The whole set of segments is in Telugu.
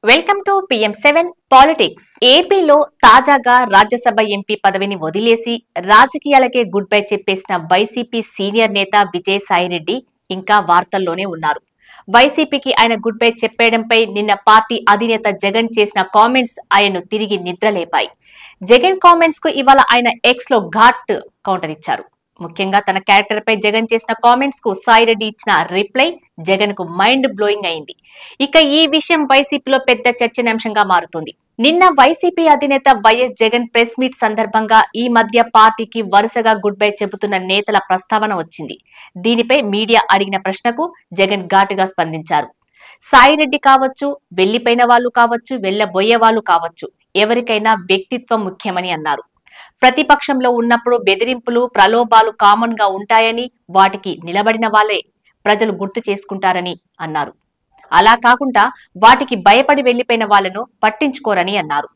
Welcome to PM7 politics. ఏపీలో తాజాగా రాజ్యసభ ఎంపీ పదవిని వదిలేసి రాజకీయాలకే గుడ్ బై చెప్పేసిన వైసీపీ సీనియర్ నేత విజయసాయిరెడ్డి ఇంకా వార్తల్లోనే ఉన్నారు. వైసీపీకి ఆయన గుడ్ బై చెప్పేయడంపై నిన్న పార్టీ అధినేత జగన్ చేసిన కామెంట్స్ ఆయన్ను తిరిగి నిద్రలేపాయి. జగన్ కామెంట్స్ కు ఇవాళ ఆయన ఎక్స్ లో ఘాట్ కౌంటర్ ఇచ్చారు. ముఖ్యంగా తన క్యారెక్టర్ పై జగన్ చేసిన కామెంట్స్ కు సాయిరెడ్డి ఇచ్చిన రిప్లై జగన్ కు మైండ్ బ్లోయింగ్ అయింది. ఇక ఈ విషయం వైసీపీలో పెద్ద చర్చనీయాంశంగా మారుతుంది. నిన్న వైసీపీ అధినేత వైఎస్ జగన్ ప్రెస్ మీట్ సందర్భంగా ఈ మధ్య పార్టీకి వరుసగా గుడ్ బై చెబుతున్న నేతల ప్రస్తావన వచ్చింది. దీనిపై మీడియా అడిగిన ప్రశ్నకు జగన్ ఘాటుగా స్పందించారు. సాయిరెడ్డి కావచ్చు, వెళ్లిపోయిన వాళ్ళు కావచ్చు, వెళ్లబోయే వాళ్ళు కావచ్చు, ఎవరికైనా వ్యక్తిత్వం ముఖ్యమని అన్నారు. ప్రతిపక్షంలో ఉన్నప్పుడు బెదిరింపులు, ప్రలోభాలు కామన్ గా ఉంటాయని, వాటికి నిలబడిన వాళ్లే ప్రజలు గుర్తు చేసుకుంటారని అన్నారు. అలా కాకుండా వాటికి భయపడి వెళ్లిపోయిన వాళ్లను పట్టించుకోరని అన్నారు.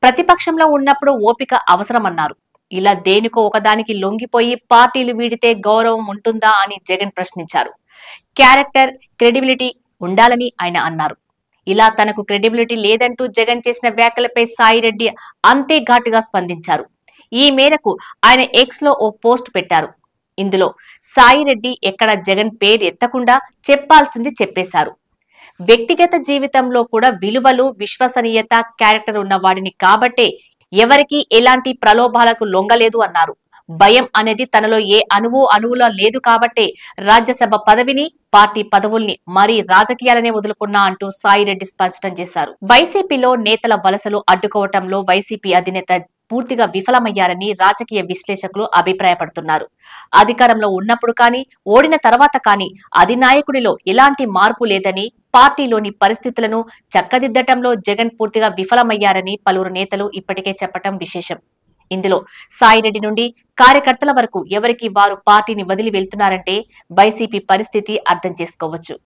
ప్రతిపక్షంలో ఉన్నప్పుడు ఓపిక అవసరమన్నారు. ఇలా దేనికో ఒకదానికి లొంగిపోయి పార్టీలు వీడితే గౌరవం ఉంటుందా అని జగన్ ప్రశ్నించారు. క్యారెక్టర్, క్రెడిబిలిటీ ఉండాలని ఆయన అన్నారు. ఇలా తనకు క్రెడిబిలిటీ లేదంటూ జగన్ చేసిన వ్యాఖ్యలపై సాయిరెడ్డి అంతే ఘాటుగా స్పందించారు. ఈ మేరకు ఆయన ఎక్స్ లో ఓ పోస్ట్ పెట్టారు. ఇందులో సాయిరెడ్డి ఎక్కడ జగన్ పేరు ఎత్తకుండా చెప్పాల్సింది చెప్పేశారు. వ్యక్తిగత జీవితంలో కూడా విలువలు, విశ్వసనీయత, క్యారెక్టర్ ఉన్న వాడిని కాబట్టే ఎవరికీ ఎలాంటి ప్రలోభాలకు లొంగలేదు అన్నారు. భయం అనేది తనలో ఏ అణువులా లేదు కాబట్టే రాజ్యసభ పదవిని, పార్టీ పదవుల్ని మరీ రాజకీయాలనే వదులుకున్నా అంటూ సాయిరెడ్డి స్పష్టం చేశారు. వైసీపీలో నేతల వలసలు అడ్డుకోవటంలో వైసీపీ అధినేత పూర్తిగా విఫలమయ్యారని రాజకీయ విశ్లేషకులు అభిప్రాయపడుతున్నారు. అధికారంలో ఉన్నప్పుడు కానీ, ఓడిన తర్వాత కానీ అధినాయకుడిలో ఎలాంటి మార్పు లేదని, పార్టీలోని పరిస్థితులను చక్కదిద్దటంలో జగన్ పూర్తిగా విఫలమయ్యారని పలువురు నేతలు ఇప్పటికే చెప్పటం విశేషం. ఇందులో సాయిరెడ్డి నుండి కార్యకర్తల వరకు ఎవరికి వారు పార్టీని వదిలి వెళ్తున్నారంటే వైసీపీ పరిస్థితి అర్థం చేసుకోవచ్చు.